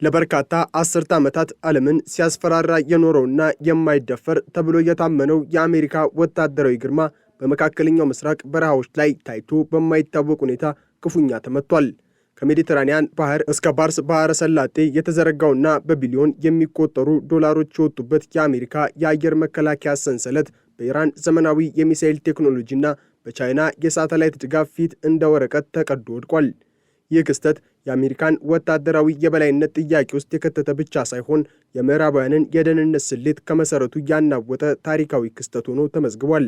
ለበርካታ አስርተ ዓመታት ዓለምን ሲያስፈራራ የኖረውና የማይደፈር ተብሎ የታመነው የአሜሪካ ወታደራዊ ግርማ በመካከለኛው ምስራቅ በረሃዎች ላይ ታይቶ በማይታወቅ ሁኔታ ክፉኛ ተመቷል። ከሜዲተራኒያን ባህር እስከ ባርስ ባህረ ሰላጤ የተዘረጋውና በቢሊዮን የሚቆጠሩ ዶላሮች የወጡበት የአሜሪካ የአየር መከላከያ ሰንሰለት በኢራን ዘመናዊ የሚሳኤል ቴክኖሎጂና በቻይና የሳተላይት ድጋፍ ፊት እንደ ወረቀት ተቀዶ ወድቋል። ይህ ክስተት የአሜሪካን ወታደራዊ የበላይነት ጥያቄ ውስጥ የከተተ ብቻ ሳይሆን የምዕራባውያንን የደህንነት ስሌት ከመሠረቱ ያናወጠ ታሪካዊ ክስተት ሆኖ ተመዝግቧል።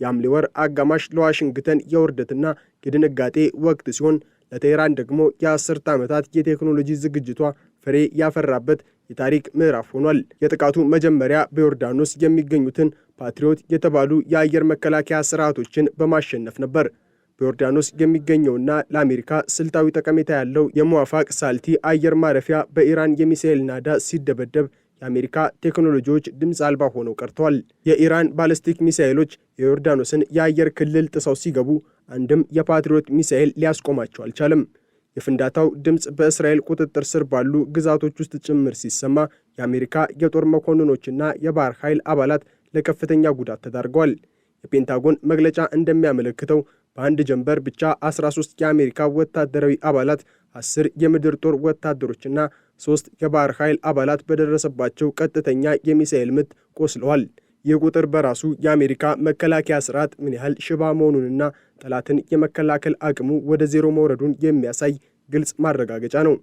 የሐምሌ ወር አጋማሽ ለዋሽንግተን የውርደትና የድንጋጤ ወቅት ሲሆን ለቴህራን ደግሞ የአስርተ ዓመታት የቴክኖሎጂ ዝግጅቷ ፍሬ ያፈራበት የታሪክ ምዕራፍ ሆኗል። የጥቃቱ መጀመሪያ በዮርዳኖስ የሚገኙትን ፓትሪዮት የተባሉ የአየር መከላከያ ስርዓቶችን በማሸነፍ ነበር። በዮርዳኖስ የሚገኘውና ለአሜሪካ ስልታዊ ጠቀሜታ ያለው የሙዋፋቅ ሳልቲ አየር ማረፊያ በኢራን የሚሳኤል ናዳ ሲደበደብ የአሜሪካ ቴክኖሎጂዎች ድምፅ አልባ ሆነው ቀርተዋል። የኢራን ባሊስቲክ ሚሳኤሎች የዮርዳኖስን የአየር ክልል ጥሰው ሲገቡ አንድም የፓትሪዮት ሚሳኤል ሊያስቆማቸው አልቻለም። የፍንዳታው ድምፅ በእስራኤል ቁጥጥር ስር ባሉ ግዛቶች ውስጥ ጭምር ሲሰማ የአሜሪካ የጦር መኮንኖችና የባህር ኃይል አባላት ለከፍተኛ ጉዳት ተዳርገዋል። የፔንታጎን መግለጫ እንደሚያመለክተው በአንድ ጀንበር ብቻ 13 የአሜሪካ ወታደራዊ አባላት፣ 10 የምድር ጦር ወታደሮችና 3 የባህር ኃይል አባላት በደረሰባቸው ቀጥተኛ የሚሳኤል ምት ቆስለዋል። ይህ ቁጥር በራሱ የአሜሪካ መከላከያ ስርዓት ምን ያህል ሽባ መሆኑንና ጠላትን የመከላከል አቅሙ ወደ ዜሮ መውረዱን የሚያሳይ ግልጽ ማረጋገጫ ነው።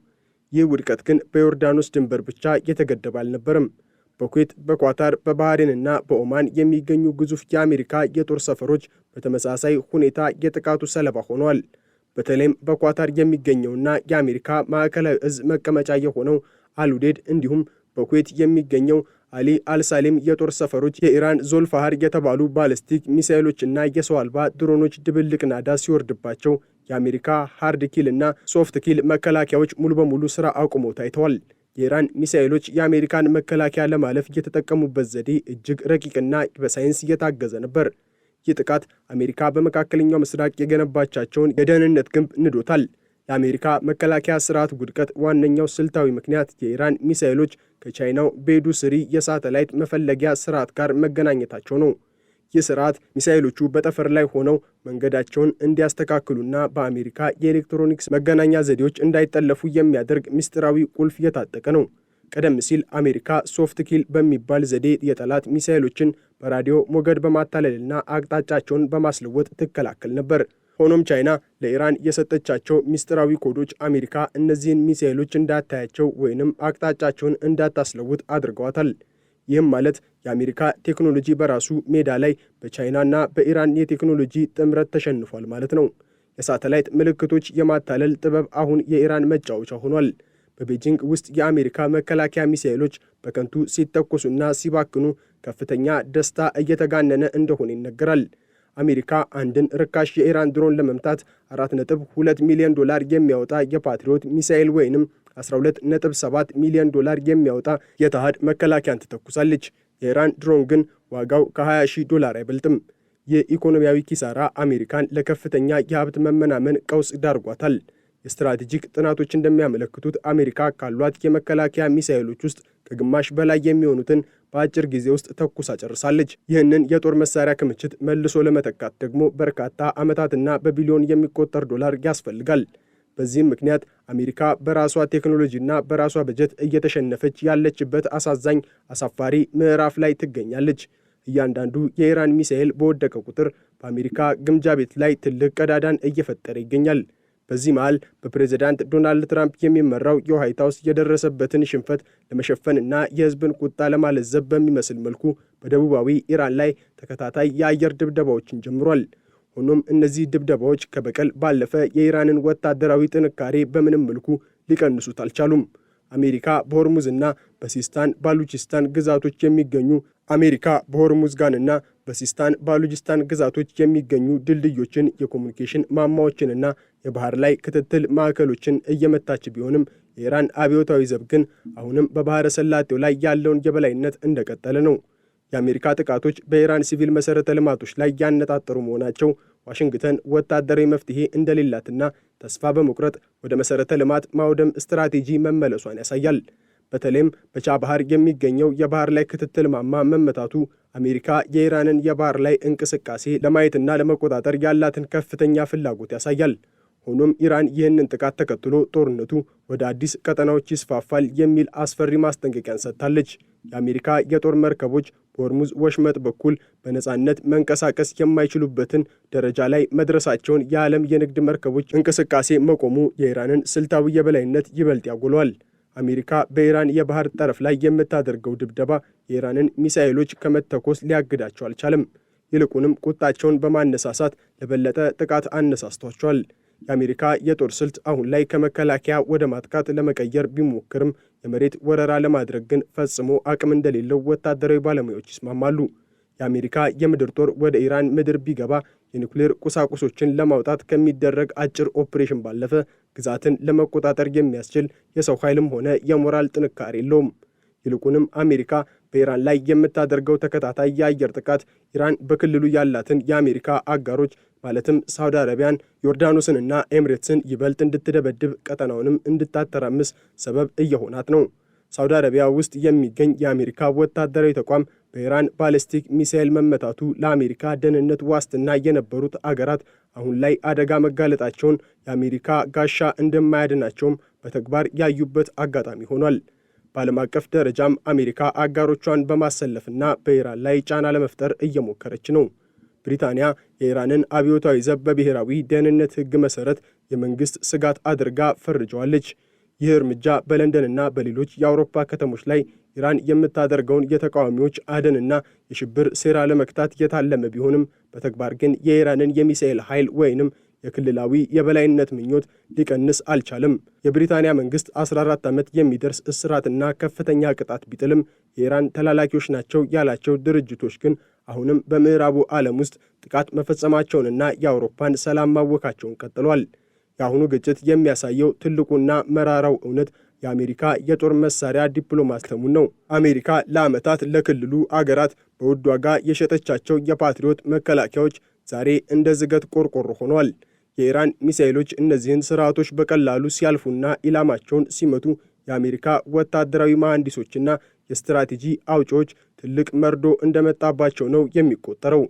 ይህ ውድቀት ግን በዮርዳኖስ ድንበር ብቻ የተገደበ አልነበረም። በኩዌት፣ በኳታር፣ በባህሬንና በኦማን የሚገኙ ግዙፍ የአሜሪካ የጦር ሰፈሮች በተመሳሳይ ሁኔታ የጥቃቱ ሰለባ ሆነዋል። በተለይም በኳታር የሚገኘውና የአሜሪካ ማዕከላዊ እዝ መቀመጫ የሆነው አልኡዴድ እንዲሁም በኩዌት የሚገኘው አሊ አልሳሌም የጦር ሰፈሮች የኢራን ዞልፋሃር የተባሉ ባሊስቲክ ሚሳኤሎችና የሰው አልባ ድሮኖች ድብልቅ ናዳ ሲወርድባቸው የአሜሪካ ሃርድ ኪል እና ሶፍት ኪል መከላከያዎች ሙሉ በሙሉ ሥራ አቁመው ታይተዋል። የኢራን ሚሳኤሎች የአሜሪካን መከላከያ ለማለፍ የተጠቀሙበት ዘዴ እጅግ ረቂቅና በሳይንስ እየታገዘ ነበር። ይህ ጥቃት አሜሪካ በመካከለኛው ምስራቅ የገነባቻቸውን የደህንነት ግንብ ንዶታል። ለአሜሪካ መከላከያ ስርዓት ውድቀት ዋነኛው ስልታዊ ምክንያት የኢራን ሚሳኤሎች ከቻይናው ቤዱ ስሪ የሳተላይት መፈለጊያ ስርዓት ጋር መገናኘታቸው ነው። ይህ ስርዓት ሚሳኤሎቹ በጠፈር ላይ ሆነው መንገዳቸውን እንዲያስተካክሉና በአሜሪካ የኤሌክትሮኒክስ መገናኛ ዘዴዎች እንዳይጠለፉ የሚያደርግ ምስጢራዊ ቁልፍ የታጠቀ ነው። ቀደም ሲል አሜሪካ ሶፍት ኪል በሚባል ዘዴ የጠላት ሚሳኤሎችን በራዲዮ ሞገድ በማታለልና አቅጣጫቸውን በማስለወጥ ትከላከል ነበር። ሆኖም ቻይና ለኢራን የሰጠቻቸው ምስጢራዊ ኮዶች አሜሪካ እነዚህን ሚሳኤሎች እንዳታያቸው ወይንም አቅጣጫቸውን እንዳታስለውጥ አድርገዋታል። ይህም ማለት የአሜሪካ ቴክኖሎጂ በራሱ ሜዳ ላይ በቻይናና በኢራን የቴክኖሎጂ ጥምረት ተሸንፏል ማለት ነው። የሳተላይት ምልክቶች የማታለል ጥበብ አሁን የኢራን መጫወቻ ሆኗል። በቤጂንግ ውስጥ የአሜሪካ መከላከያ ሚሳኤሎች በከንቱ ሲተኮሱና ሲባክኑ ከፍተኛ ደስታ እየተጋነነ እንደሆነ ይነገራል። አሜሪካ አንድን ርካሽ የኢራን ድሮን ለመምታት $4.2 ሚሊዮን የሚያወጣ የፓትሪዮት ሚሳኤል ወይንም $12.7 ሚሊዮን የሚያወጣ የተሃድ መከላከያን ትተኩሳለች። የኢራን ድሮን ግን ዋጋው $20,000 አይበልጥም። የኢኮኖሚያዊ ኪሳራ አሜሪካን ለከፍተኛ የሀብት መመናመን ቀውስ ዳርጓታል። የስትራቴጂክ ጥናቶች እንደሚያመለክቱት አሜሪካ ካሏት የመከላከያ ሚሳኤሎች ውስጥ ከግማሽ በላይ የሚሆኑትን በአጭር ጊዜ ውስጥ ተኩሳ ጨርሳለች። ይህንን የጦር መሳሪያ ክምችት መልሶ ለመተካት ደግሞ በርካታ ዓመታትና በቢሊዮን የሚቆጠር ዶላር ያስፈልጋል። በዚህም ምክንያት አሜሪካ በራሷ ቴክኖሎጂና በራሷ በጀት እየተሸነፈች ያለችበት አሳዛኝ፣ አሳፋሪ ምዕራፍ ላይ ትገኛለች። እያንዳንዱ የኢራን ሚሳኤል በወደቀ ቁጥር በአሜሪካ ግምጃ ቤት ላይ ትልቅ ቀዳዳን እየፈጠረ ይገኛል። በዚህ መሃል በፕሬዝዳንት ዶናልድ ትራምፕ የሚመራው የዋይት ሃውስ የደረሰበትን ሽንፈት ለመሸፈንና የሕዝብን ቁጣ ለማለዘብ በሚመስል መልኩ በደቡባዊ ኢራን ላይ ተከታታይ የአየር ድብደባዎችን ጀምሯል። ሆኖም እነዚህ ድብደባዎች ከበቀል ባለፈ የኢራንን ወታደራዊ ጥንካሬ በምንም መልኩ ሊቀንሱት አልቻሉም። አሜሪካ በሆርሙዝና በሲስታን ባሉቺስታን ግዛቶች የሚገኙ ድልድዮችን፣ የኮሙኒኬሽን ማማዎችንና የባህር ላይ ክትትል ማዕከሎችን እየመታች ቢሆንም የኢራን አብዮታዊ ዘብ ግን አሁንም በባህረ ሰላጤው ላይ ያለውን የበላይነት እንደቀጠለ ነው። የአሜሪካ ጥቃቶች በኢራን ሲቪል መሠረተ ልማቶች ላይ ያነጣጠሩ መሆናቸው ዋሽንግተን ወታደራዊ መፍትሄ እንደሌላትና ተስፋ በመቁረጥ ወደ መሠረተ ልማት ማውደም ስትራቴጂ መመለሷን ያሳያል። በተለይም በቻባሃር የሚገኘው የባህር ላይ ክትትል ማማ መመታቱ አሜሪካ የኢራንን የባህር ላይ እንቅስቃሴ ለማየትና ለመቆጣጠር ያላትን ከፍተኛ ፍላጎት ያሳያል። ሆኖም ኢራን ይህንን ጥቃት ተከትሎ ጦርነቱ ወደ አዲስ ቀጠናዎች ይስፋፋል የሚል አስፈሪ ማስጠንቀቂያን ሰጥታለች። የአሜሪካ የጦር መርከቦች በሆርሙዝ ወሽመጥ በኩል በነፃነት መንቀሳቀስ የማይችሉበትን ደረጃ ላይ መድረሳቸውን የዓለም የንግድ መርከቦች እንቅስቃሴ መቆሙ የኢራንን ስልታዊ የበላይነት ይበልጥ ያጎለዋል። አሜሪካ በኢራን የባህር ጠረፍ ላይ የምታደርገው ድብደባ የኢራንን ሚሳኤሎች ከመተኮስ ሊያግዳቸው አልቻለም። ይልቁንም ቁጣቸውን በማነሳሳት ለበለጠ ጥቃት አነሳስቷቸዋል። የአሜሪካ የጦር ስልት አሁን ላይ ከመከላከያ ወደ ማጥቃት ለመቀየር ቢሞክርም የመሬት ወረራ ለማድረግ ግን ፈጽሞ አቅም እንደሌለው ወታደራዊ ባለሙያዎች ይስማማሉ። የአሜሪካ የምድር ጦር ወደ ኢራን ምድር ቢገባ የኒውክሌር ቁሳቁሶችን ለማውጣት ከሚደረግ አጭር ኦፕሬሽን ባለፈ ግዛትን ለመቆጣጠር የሚያስችል የሰው ኃይልም ሆነ የሞራል ጥንካሬ የለውም። ይልቁንም አሜሪካ በኢራን ላይ የምታደርገው ተከታታይ የአየር ጥቃት ኢራን በክልሉ ያላትን የአሜሪካ አጋሮች ማለትም ሳውዲ አረቢያን፣ ዮርዳኖስንና ኤምሬትስን ይበልጥ እንድትደበድብ ቀጠናውንም እንድታተራምስ ሰበብ እየሆናት ነው። ሳውዲ አረቢያ ውስጥ የሚገኝ የአሜሪካ ወታደራዊ ተቋም በኢራን ባሊስቲክ ሚሳኤል መመታቱ ለአሜሪካ ደህንነት ዋስትና የነበሩት አገራት አሁን ላይ አደጋ መጋለጣቸውን የአሜሪካ ጋሻ እንደማያድናቸውም በተግባር ያዩበት አጋጣሚ ሆኗል። በዓለም አቀፍ ደረጃም አሜሪካ አጋሮቿን በማሰለፍና በኢራን ላይ ጫና ለመፍጠር እየሞከረች ነው። ብሪታንያ የኢራንን አብዮታዊ ዘብ በብሔራዊ ደህንነት ሕግ መሠረት የመንግሥት ስጋት አድርጋ ፈርጀዋለች። ይህ እርምጃ በለንደንና በሌሎች የአውሮፓ ከተሞች ላይ ኢራን የምታደርገውን የተቃዋሚዎች አደንና የሽብር ሴራ ለመክታት የታለመ ቢሆንም በተግባር ግን የኢራንን የሚሳኤል ኃይል ወይንም የክልላዊ የበላይነት ምኞት ሊቀንስ አልቻለም። የብሪታንያ መንግሥት 14 ዓመት የሚደርስ እስራትና ከፍተኛ ቅጣት ቢጥልም የኢራን ተላላኪዎች ናቸው ያላቸው ድርጅቶች ግን አሁንም በምዕራቡ ዓለም ውስጥ ጥቃት መፈጸማቸውንና የአውሮፓን ሰላም ማወካቸውን ቀጥሏል። የአሁኑ ግጭት የሚያሳየው ትልቁና መራራው እውነት የአሜሪካ የጦር መሳሪያ ዲፕሎማሲያዊውን ነው። አሜሪካ ለዓመታት ለክልሉ አገራት በውድ ዋጋ የሸጠቻቸው የፓትሪዮት መከላከያዎች ዛሬ እንደ ዝገት ቆርቆሮ ሆነዋል። የኢራን ሚሳኤሎች እነዚህን ስርዓቶች በቀላሉ ሲያልፉና ኢላማቸውን ሲመቱ የአሜሪካ ወታደራዊ መሐንዲሶችና የስትራቴጂ አውጪዎች ትልቅ መርዶ እንደመጣባቸው ነው የሚቆጠረው።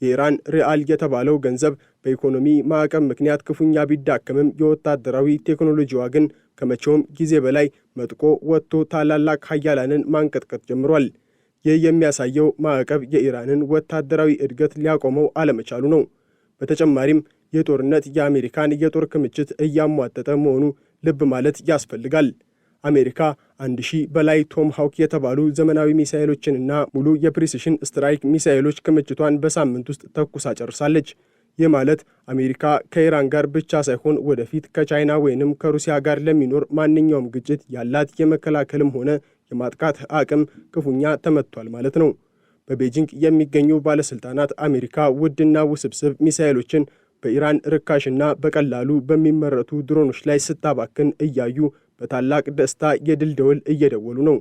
የኢራን ሪአል የተባለው ገንዘብ በኢኮኖሚ ማዕቀብ ምክንያት ክፉኛ ቢዳከምም የወታደራዊ ቴክኖሎጂዋ ግን ከመቼውም ጊዜ በላይ መጥቆ ወጥቶ ታላላቅ ሀያላንን ማንቀጥቀጥ ጀምሯል። ይህ የሚያሳየው ማዕቀብ የኢራንን ወታደራዊ እድገት ሊያቆመው አለመቻሉ ነው። በተጨማሪም ይህ ጦርነት የአሜሪካን የጦር ክምችት እያሟጠጠ መሆኑ ልብ ማለት ያስፈልጋል። አሜሪካ 1000 በላይ ቶም ሃውክ የተባሉ ዘመናዊ ሚሳኤሎችንና ሙሉ የፕሪሲሽን ስትራይክ ሚሳኤሎች ክምችቷን በሳምንት ውስጥ ተኩሳ ጨርሳለች። ይህ ማለት አሜሪካ ከኢራን ጋር ብቻ ሳይሆን ወደፊት ከቻይና ወይንም ከሩሲያ ጋር ለሚኖር ማንኛውም ግጭት ያላት የመከላከልም ሆነ የማጥቃት አቅም ክፉኛ ተመቷል ማለት ነው። በቤጂንግ የሚገኙ ባለስልጣናት አሜሪካ ውድና ውስብስብ ሚሳኤሎችን በኢራን ርካሽና በቀላሉ በሚመረቱ ድሮኖች ላይ ስታባክን እያዩ በታላቅ ደስታ የድል ደወል እየደወሉ ነው።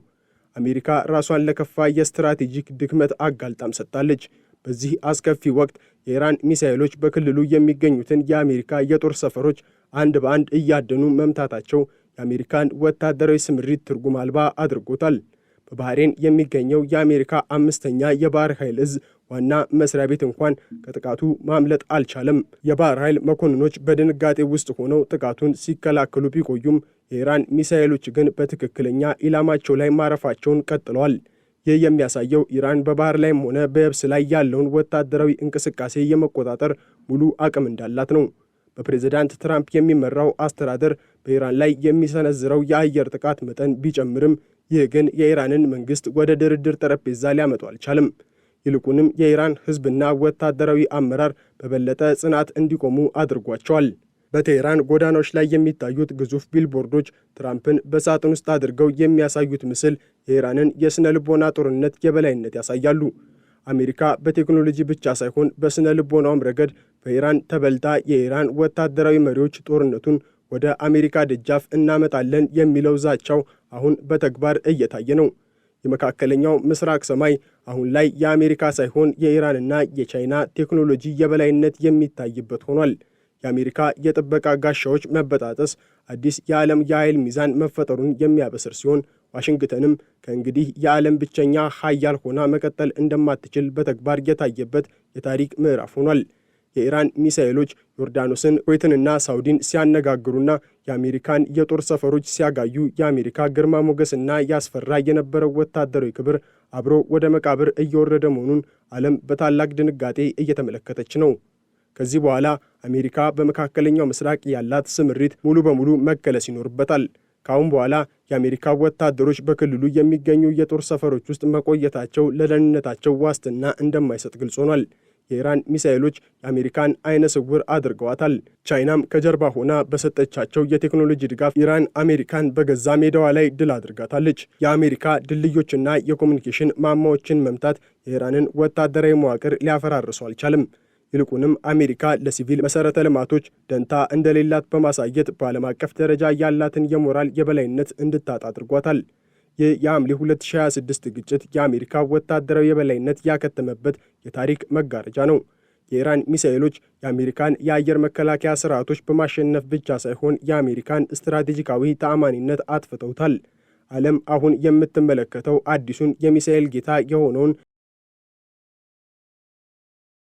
አሜሪካ ራሷን ለከፋ የስትራቴጂክ ድክመት አጋልጣም ሰጥታለች። በዚህ አስከፊ ወቅት የኢራን ሚሳኤሎች በክልሉ የሚገኙትን የአሜሪካ የጦር ሰፈሮች አንድ በአንድ እያደኑ መምታታቸው የአሜሪካን ወታደራዊ ስምሪት ትርጉም አልባ አድርጎታል። በባህሬን የሚገኘው የአሜሪካ 5ኛ የባህር ኃይል እዝ ዋና መስሪያ ቤት እንኳን ከጥቃቱ ማምለጥ አልቻለም። የባህር ኃይል መኮንኖች በድንጋጤ ውስጥ ሆነው ጥቃቱን ሲከላከሉ ቢቆዩም የኢራን ሚሳኤሎች ግን በትክክለኛ ኢላማቸው ላይ ማረፋቸውን ቀጥለዋል። ይህ የሚያሳየው ኢራን በባህር ላይም ሆነ በየብስ ላይ ያለውን ወታደራዊ እንቅስቃሴ የመቆጣጠር ሙሉ አቅም እንዳላት ነው። በፕሬዝዳንት ትራምፕ የሚመራው አስተዳደር በኢራን ላይ የሚሰነዝረው የአየር ጥቃት መጠን ቢጨምርም ይህ ግን የኢራንን መንግሥት ወደ ድርድር ጠረጴዛ ሊያመጡ አልቻለም። ይልቁንም የኢራን ሕዝብና ወታደራዊ አመራር በበለጠ ጽናት እንዲቆሙ አድርጓቸዋል። በቴህራን ጎዳናዎች ላይ የሚታዩት ግዙፍ ቢልቦርዶች ትራምፕን በሳጥን ውስጥ አድርገው የሚያሳዩት ምስል የኢራንን የሥነ ልቦና ጦርነት የበላይነት ያሳያሉ። አሜሪካ በቴክኖሎጂ ብቻ ሳይሆን በሥነ ልቦናውም ረገድ በኢራን ተበልጣ የኢራን ወታደራዊ መሪዎች ጦርነቱን ወደ አሜሪካ ደጃፍ እናመጣለን የሚለው ዛቻው አሁን በተግባር እየታየ ነው። የመካከለኛው ምስራቅ ሰማይ አሁን ላይ የአሜሪካ ሳይሆን የኢራንና የቻይና ቴክኖሎጂ የበላይነት የሚታይበት ሆኗል። የአሜሪካ የጥበቃ ጋሻዎች መበጣጠስ አዲስ የዓለም የኃይል ሚዛን መፈጠሩን የሚያበስር ሲሆን ዋሽንግተንም ከእንግዲህ የዓለም ብቸኛ ኃያል ሆና መቀጠል እንደማትችል በተግባር የታየበት የታሪክ ምዕራፍ ሆኗል። የኢራን ሚሳኤሎች ዮርዳኖስን፣ ኩዌትንና ሳውዲን ሲያነጋግሩና የአሜሪካን የጦር ሰፈሮች ሲያጋዩ የአሜሪካ ግርማ ሞገስና ያስፈራ የነበረው ወታደራዊ ክብር አብሮ ወደ መቃብር እየወረደ መሆኑን ዓለም በታላቅ ድንጋጤ እየተመለከተች ነው። ከዚህ በኋላ አሜሪካ በመካከለኛው ምስራቅ ያላት ስምሪት ሙሉ በሙሉ መከለስ ይኖርበታል። ከአሁን በኋላ የአሜሪካ ወታደሮች በክልሉ የሚገኙ የጦር ሰፈሮች ውስጥ መቆየታቸው ለደህንነታቸው ዋስትና እንደማይሰጥ ግልጽ ሆኗል። የኢራን ሚሳኤሎች የአሜሪካን አይነ ስውር አድርገዋታል። ቻይናም ከጀርባ ሆና በሰጠቻቸው የቴክኖሎጂ ድጋፍ ኢራን አሜሪካን በገዛ ሜዳዋ ላይ ድል አድርጋታለች። የአሜሪካ ድልድዮችና የኮሚኒኬሽን ማማዎችን መምታት የኢራንን ወታደራዊ መዋቅር ሊያፈራርሱ አልቻለም። ይልቁንም አሜሪካ ለሲቪል መሰረተ ልማቶች ደንታ እንደሌላት በማሳየት በዓለም አቀፍ ደረጃ ያላትን የሞራል የበላይነት እንድታጣ አድርጓታል። ይህ የሐምሌ 2026 ግጭት የአሜሪካ ወታደራዊ የበላይነት ያከተመበት የታሪክ መጋረጃ ነው። የኢራን ሚሳኤሎች የአሜሪካን የአየር መከላከያ ስርዓቶች በማሸነፍ ብቻ ሳይሆን የአሜሪካን ስትራቴጂካዊ ተአማኒነት አጥፍተውታል። ዓለም አሁን የምትመለከተው አዲሱን የሚሳኤል ጌታ የሆነውን